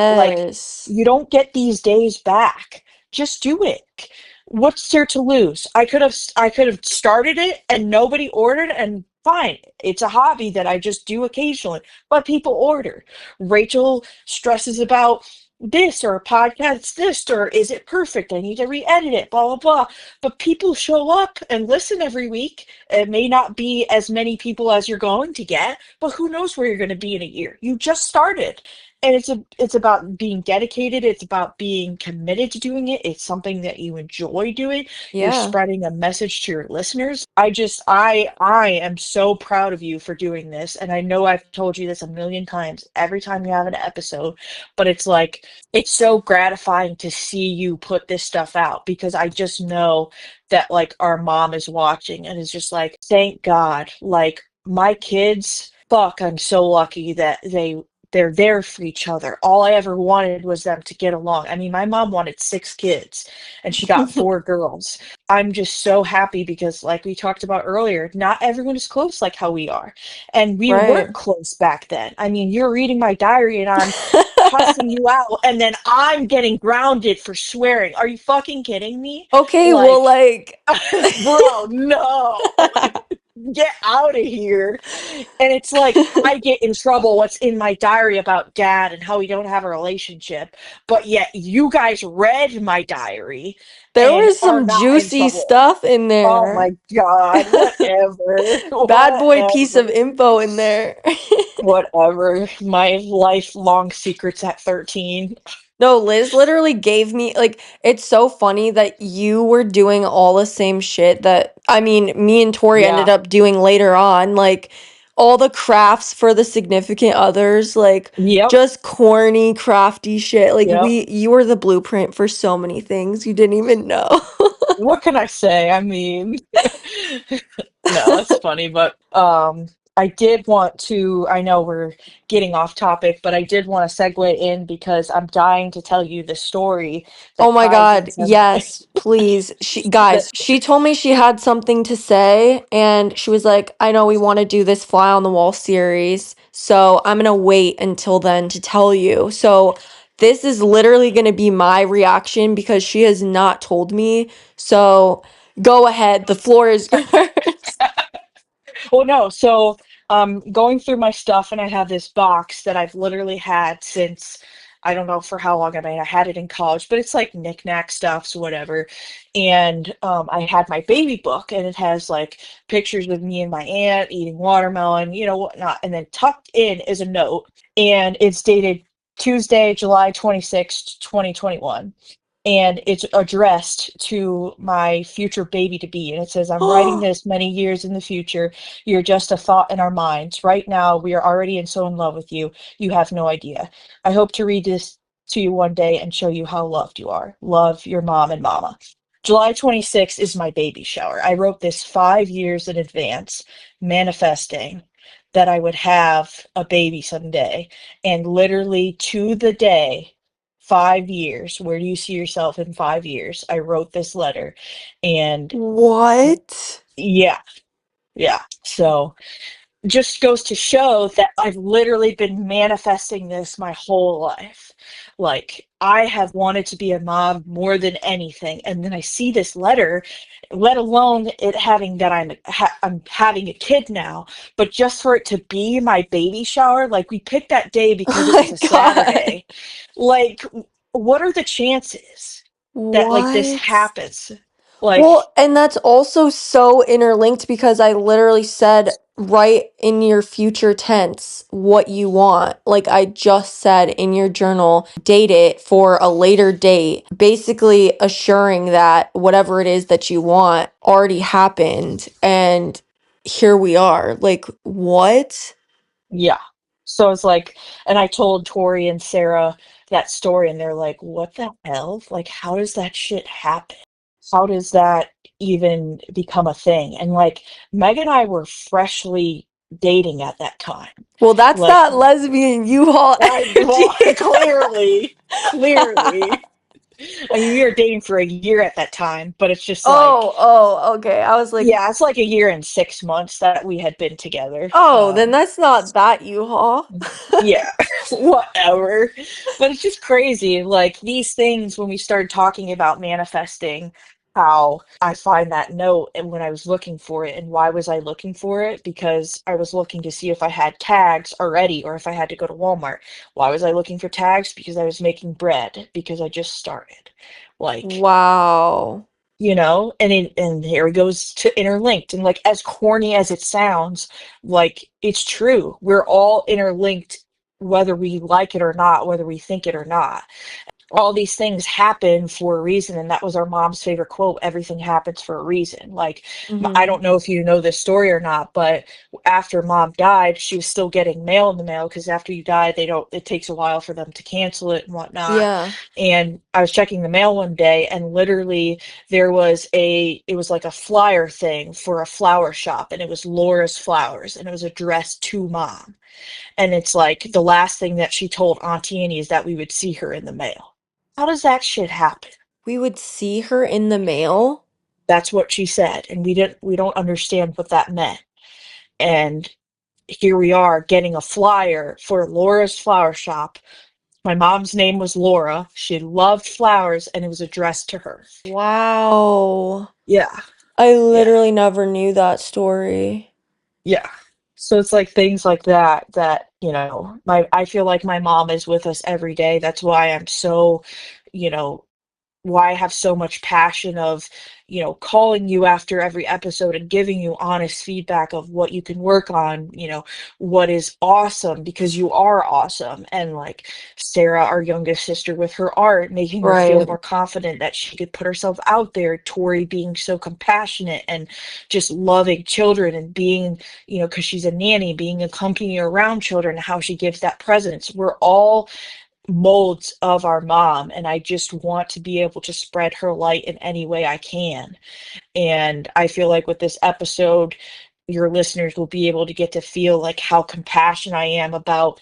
Speaker 1: Like,
Speaker 2: Yes.
Speaker 1: you don't get these days back. Just do it. What's there to lose? I could have started it and nobody ordered and fine. It's a hobby that I just do occasionally, but people order. Rachel stresses about this or a podcast this or is it perfect? I need to re-edit it, blah blah blah. But people show up and listen every week. It may not be as many people as you're going to get, but who knows where you're going to be in a year? You just started, and it's about being dedicated, it's about being committed to doing it, it's something that you enjoy doing, you're
Speaker 2: Yeah.
Speaker 1: spreading a message to your listeners. I am so proud of you for doing this, and I know I've told you this a million times every time you have an episode, but it's like it's so gratifying to see you put this stuff out because I just know that like our mom is watching and is just like, thank God, like my kids, fuck, I'm so lucky that they're there for each other. All I ever wanted was them to get along. I mean, my mom wanted 6 kids and she got 4 girls. I'm just so happy because, like we talked about earlier, not everyone is close like how we are. And we weren't
Speaker 2: Right.
Speaker 1: close back then. I mean, you're reading my diary and I'm cussing you out, and then I'm getting grounded for swearing. Are you fucking kidding me?
Speaker 2: Okay, well,
Speaker 1: Like,
Speaker 2: like,
Speaker 1: bro, no. Get out of here. And it's like I get in trouble what's in my diary about dad and how we don't have a relationship, but yet you guys read my diary
Speaker 2: there
Speaker 1: and
Speaker 2: was
Speaker 1: are
Speaker 2: some
Speaker 1: not in
Speaker 2: juicy
Speaker 1: trouble.
Speaker 2: stuff in
Speaker 1: Oh
Speaker 2: there.
Speaker 1: my God, whatever.
Speaker 2: Bad boy piece of
Speaker 1: Whatever.
Speaker 2: info in there.
Speaker 1: Whatever. My lifelong secrets at 13.
Speaker 2: No, Liz literally gave me like it's so funny that you were doing all the same shit that I mean, me and Tori ended
Speaker 1: Yeah.
Speaker 2: up doing later on, like all the crafts for the significant others, like
Speaker 1: Yep.
Speaker 2: just corny, crafty shit. Like
Speaker 1: Yep.
Speaker 2: you were the blueprint for so many things you didn't even know.
Speaker 1: What can I say? I mean, no, it's funny, but I did want to, I know we're getting off topic, but I did want to segue in because I'm dying to tell you the story
Speaker 2: Oh
Speaker 1: that
Speaker 2: my
Speaker 1: ties
Speaker 2: God,
Speaker 1: into
Speaker 2: yes, please.
Speaker 1: that.
Speaker 2: She told me she had something to say and she was like, I know we want to do this fly on the wall series, so I'm gonna wait until then to tell you. So this is literally gonna be my reaction because she has not told me. So go ahead, the floor is yours.
Speaker 1: Well, no, so Going through my stuff, and I have this box that I've literally had since I don't know for how long. I mean, I had it in college, but it's like knickknack stuffs, whatever. And I had my baby book, and it has like pictures of me and my aunt eating watermelon, whatnot. And then tucked in is a note, and it's dated Tuesday, July 26th, 2021. And it's addressed to my future baby to be. And it says, I'm writing this many years in the future. You're just a thought in our minds. Right now, we are already so in love with you. You have no idea. I hope to read this to you one day and show you how loved you are. Love, your mom and mama. July 26th is my baby shower. I wrote this 5 years in advance, manifesting that I would have a baby someday. And literally to the day, 5 years, where do you see yourself in 5 years? I wrote this letter. And
Speaker 2: What?
Speaker 1: yeah, yeah. So just goes to show that I've literally been manifesting this my whole life. Like, I have wanted to be a mom more than anything. And then I see this letter, let alone it having that I'm having a kid now, but just for it to be my baby shower, like we picked that day because
Speaker 2: Oh
Speaker 1: it was
Speaker 2: my
Speaker 1: a
Speaker 2: God.
Speaker 1: Saturday. Like, what are the chances that like this
Speaker 2: What?
Speaker 1: happens? Like,
Speaker 2: Well, and that's also so interlinked because I literally said write in your future tense what you want. Like I just said in your journal, date it for a later date, basically assuring that whatever it is that you want already happened. And here we are. Like, what?
Speaker 1: yeah. So it's like, and I told Tori and Sarah that story, and they're like, what the hell? Like, how does that shit happen? How does that even become a thing? And like, Meg and I were freshly dating at that time.
Speaker 2: Well, that's
Speaker 1: Like,
Speaker 2: that lesbian U-Haul energy.
Speaker 1: well, clearly. I mean, we were dating for a year at that time, but it's just like,
Speaker 2: Okay. I was like,
Speaker 1: yeah, it's like a year and 6 months that we had been together.
Speaker 2: oh, then that's not that U-Haul.
Speaker 1: Yeah, whatever. But it's just crazy. Like these things, when we started talking about manifesting, how I find that note and when I was looking for it, and why was I looking for it? Because I was looking to see if I had tags already or if I had to go to Walmart. Why was I looking for tags? Because I was making bread because I just started. Like,
Speaker 2: Wow.
Speaker 1: and here it goes to interlinked, and like as corny as it sounds, like it's true, we're all interlinked, whether we like it or not, whether we think it or not. All these things happen for a reason, and that was our mom's favorite quote: everything happens for a reason. Like, I
Speaker 2: Mm-hmm.
Speaker 1: don't know if you know this story or not, but after mom died, she was still getting mail in the mail, because after you die, they don't it takes a while for them to cancel it and whatnot.
Speaker 2: Yeah.
Speaker 1: And I was checking the mail one day, and literally it was like a flyer thing for a flower shop, and it was Laura's Flowers, and it was addressed to mom. And it's like the last thing that she told Auntie Annie is that we would see her in the mail. How does that shit happen?
Speaker 2: We would see her in the mail.
Speaker 1: That's what she said, and we don't understand what that meant. And here we are getting a flyer for Laura's flower shop. My mom's name was Laura. She loved flowers, and it was addressed to her.
Speaker 2: Wow.
Speaker 1: Yeah,
Speaker 2: I
Speaker 1: yeah,
Speaker 2: literally never knew that story.
Speaker 1: yeah. So it's like things like that my I feel like my mom is with us every day. That's why I'm so, you know, why I have so much passion of, calling you after every episode and giving you honest feedback of what you can work on, what is awesome, because you are awesome. And like Sarah, our youngest sister, with her art, making her feel
Speaker 2: Right.
Speaker 1: more confident that she could put herself out there. Tori being so compassionate and just loving children and being, because she's a nanny, being a company around children, how she gives that presence. We're all molds of our mom, and I just want to be able to spread her light in any way I can. And I feel like with this episode, your listeners will be able to get to feel like how compassionate I am about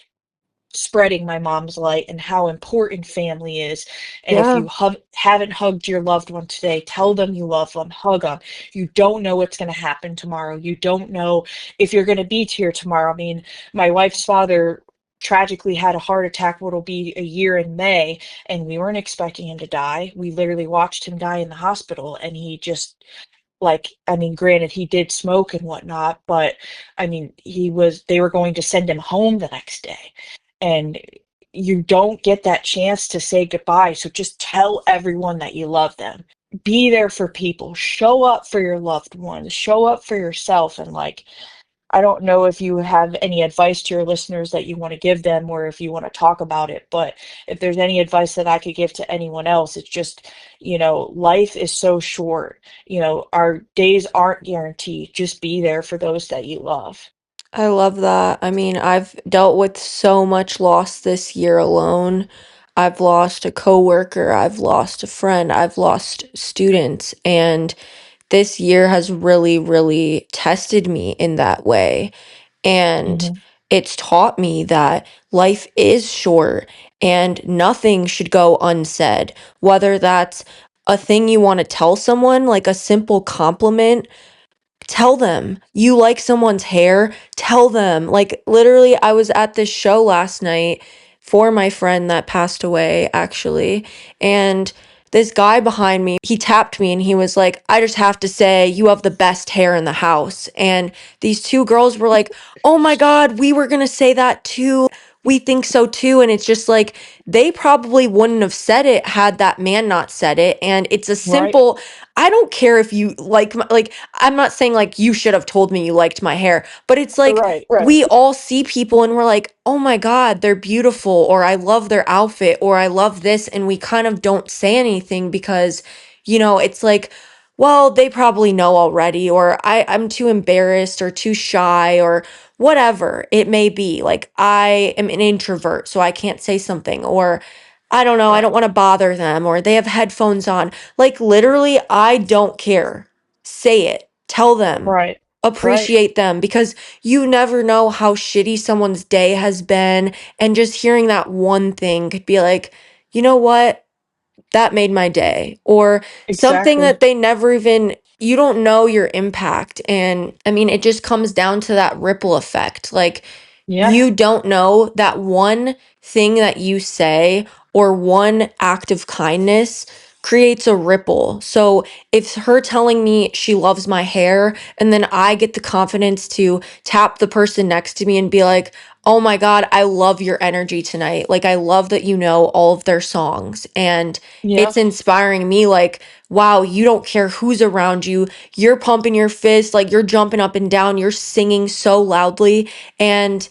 Speaker 1: spreading my mom's light and how important family is. And if
Speaker 2: Yeah.
Speaker 1: you haven't hugged your loved one today, tell them you love them, hug them. You don't know what's going to happen tomorrow. You don't know if you're going to be here tomorrow. I mean, my wife's father tragically had a heart attack, what'll be a year in May, and we weren't expecting him to die. We literally watched him die in the hospital, and he just Like, I mean, granted, he did smoke and whatnot, but I mean, they were going to send him home the next day. And you don't get that chance to say goodbye. So just tell everyone that you love them. Be there for people. Show up for your loved ones. Show up for yourself. And like, I don't know if you have any advice to your listeners that you want to give them or if you want to talk about it, but if there's any advice that I could give to anyone else, it's just, life is so short. Our days aren't guaranteed. Just be there for those that you love.
Speaker 2: I love that. I mean, I've dealt with so much loss this year alone. I've lost a coworker, I've lost a friend, I've lost students, and this year has really, really tested me in that way. And
Speaker 1: Hmm.
Speaker 2: it's taught me that life is short and nothing should go unsaid, whether that's a thing you want to tell someone, like a simple compliment. Tell them you like someone's hair. Tell them. Like, literally, I was at this show last night for my friend that passed away, actually. And this guy behind me, he tapped me and he was like, I just have to say, you have the best hair in the house. And these two girls were like, oh my God, we were going to say that too. We think so too. And it's just like, they probably wouldn't have said it had that man not said it. And it's a
Speaker 1: Right,
Speaker 2: simple, I don't care if you like, I'm not saying like you should have told me you liked my hair, but it's like
Speaker 1: right, right,
Speaker 2: we all see people and we're like, oh my God, they're beautiful, or I love their outfit, or I love this. And we kind of don't say anything because, it's like, well, they probably know already, or I'm too embarrassed or too shy or whatever it may be. Like, I am an introvert, so I can't say something, or I don't know, I
Speaker 1: right,
Speaker 2: don't want to bother them, or they have headphones on. Like, literally, I don't care. Say it. Tell them.
Speaker 1: right, right,
Speaker 2: Appreciate them because you never know how shitty someone's day has been. And just hearing that one thing could be like, you know what? That made my day. Or something
Speaker 1: exactly.
Speaker 2: that they never even, you don't know your impact. And I mean, it just comes down to that ripple effect. Like,
Speaker 1: Yeah.
Speaker 2: you don't know that one thing that you say or one act of kindness creates a ripple. So if her telling me she loves my hair and then I get the confidence to tap the person next to me and be like, oh my God, I love your energy tonight. Like, I love that you know all of their songs. And
Speaker 1: Yeah.
Speaker 2: it's inspiring me, like, wow, you don't care who's around you. You're pumping your fist, like, you're jumping up and down, you're singing so loudly. And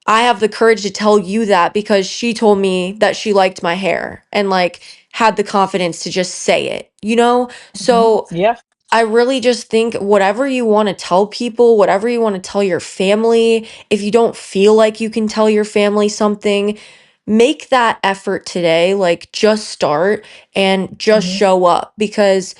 Speaker 2: I have the courage to tell you that because she told me that she liked my hair and like had the confidence to just say it, you know?
Speaker 1: Hmm.
Speaker 2: So
Speaker 1: Yeah.
Speaker 2: I really just think whatever you want to tell people, whatever you want to tell your family, if you don't feel like you can tell your family something, make that effort today. Like, just start and just
Speaker 1: Hmm.
Speaker 2: show up because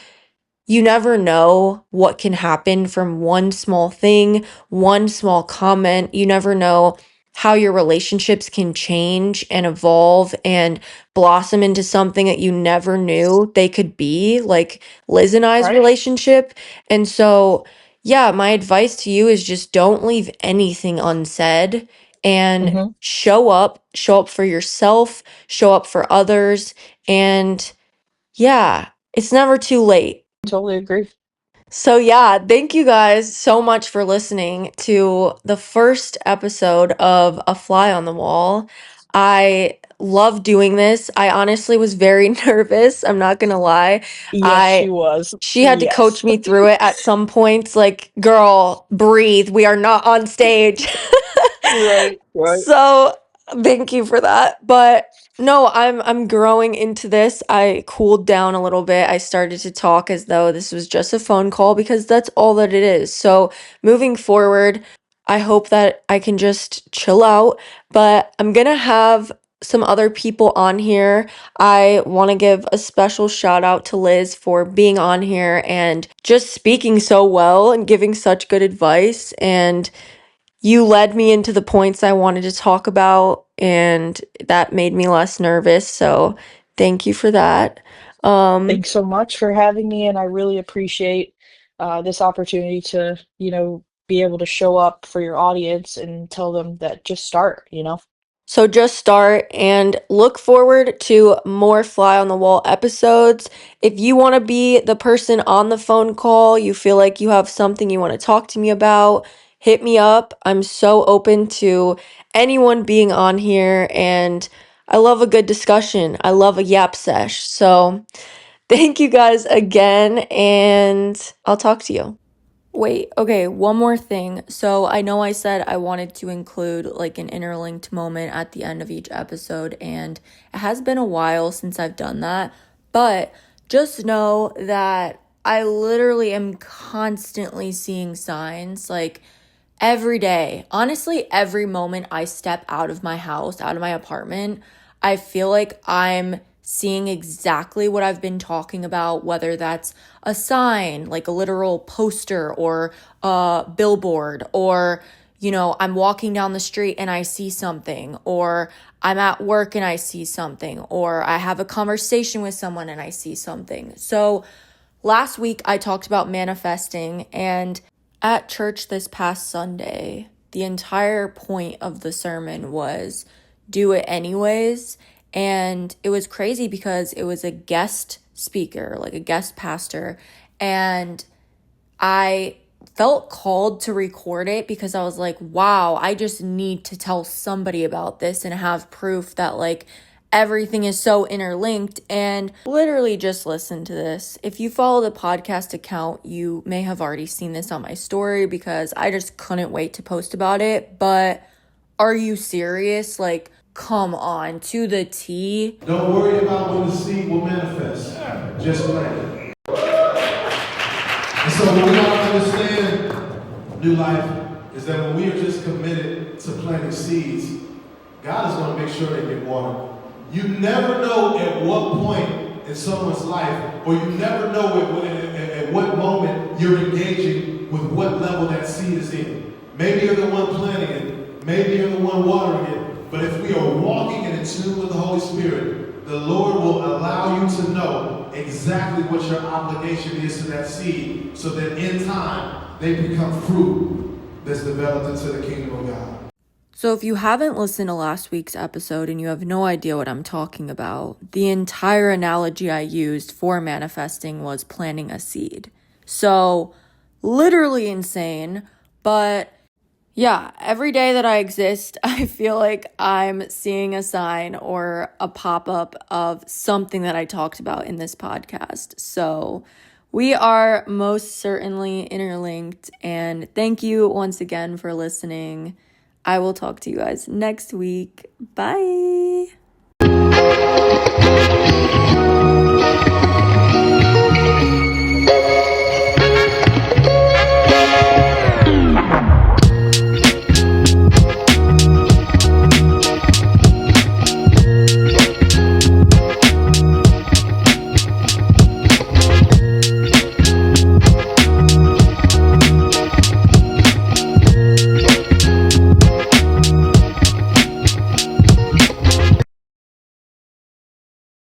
Speaker 2: you never know what can happen from one small thing, one small comment. You never know how your relationships can change and evolve and blossom into something that you never knew they could be, like Liz and I's
Speaker 1: Right.
Speaker 2: relationship. And so, yeah, my advice to you is just don't leave anything unsaid and
Speaker 1: Hmm.
Speaker 2: show up for yourself, show up for others, and yeah, it's never too late.
Speaker 1: Totally agree.
Speaker 2: So, yeah, thank you guys so much for listening to the first episode of A Fly on the Wall. I love doing this. I honestly was very nervous. I'm not gonna lie.
Speaker 1: Yes, she
Speaker 2: I
Speaker 1: was.
Speaker 2: She had to
Speaker 1: Yes.
Speaker 2: coach me through it at some points, like, girl, breathe. We are not on stage.
Speaker 1: Right. Right.
Speaker 2: So, thank you for that. But no, I'm growing into this. I cooled down a little bit. I started to talk as though this was just a phone call because that's all that it is. So, moving forward, I hope that I can just chill out, but I'm going to have some other people on here. I want to give a special shout out to Liz for being on here and just speaking so well and giving such good advice, and you led me into the points I wanted to talk about, and that made me less nervous. So thank you for that. Um,
Speaker 1: Thanks so much for having me, and I really appreciate this opportunity to, be able to show up for your audience and tell them that just start.
Speaker 2: So just start and look forward to more fly on the wall episodes. If you want to be the person on the phone call, you feel like you have something you want to talk to me about, hit me up. I'm so open to anyone being on here, and I love a good discussion. I love a yap sesh. So thank you guys again, and I'll talk to you. Wait, okay, one more thing. So I know I said I wanted to include like an interlinked moment at the end of each episode, and it has been a while since I've done that, but just know that I literally am constantly seeing signs like every day. Honestly, every moment I step out of my house, out of my apartment, I feel like I'm seeing exactly what I've been talking about, whether that's a sign, like a literal poster or a billboard, or, I'm walking down the street and I see something, or I'm at work and I see something, or I have a conversation with someone and I see something. So last week I talked about manifesting, and at church this past Sunday, the entire point of the sermon was do it anyways. And it was crazy because it was a guest speaker, like a guest pastor. And I felt called to record it because I was like, wow, I just need to tell somebody about this and have proof that like everything is so interlinked. And literally just listen to this. If you follow the podcast account, you may have already seen this on my story because I just couldn't wait to post about it. But are you serious? Like, come on, to the T.
Speaker 4: Don't worry about when the seed will manifest. Just plant. And so what we gotta understand, New Life, is that when we are just committed to planting seeds, God is gonna make sure they get watered. You never know at what point in someone's life, or you never know at what moment you're engaging with what level that seed is in. Maybe you're the one planting it, maybe you're the one watering it, but if we are walking in tune with the Holy Spirit, the Lord will allow you to know exactly what your obligation is to that seed, so that in time, they become fruit that's developed into the kingdom of God.
Speaker 2: So if you haven't listened to last week's episode and you have no idea what I'm talking about, the entire analogy I used for manifesting was planting a seed. So literally insane, but yeah, every day that I exist, I feel like I'm seeing a sign or a pop-up of something that I talked about in this podcast. So we are most certainly interlinked, and thank you once again for listening. I will talk to you guys next week. Bye.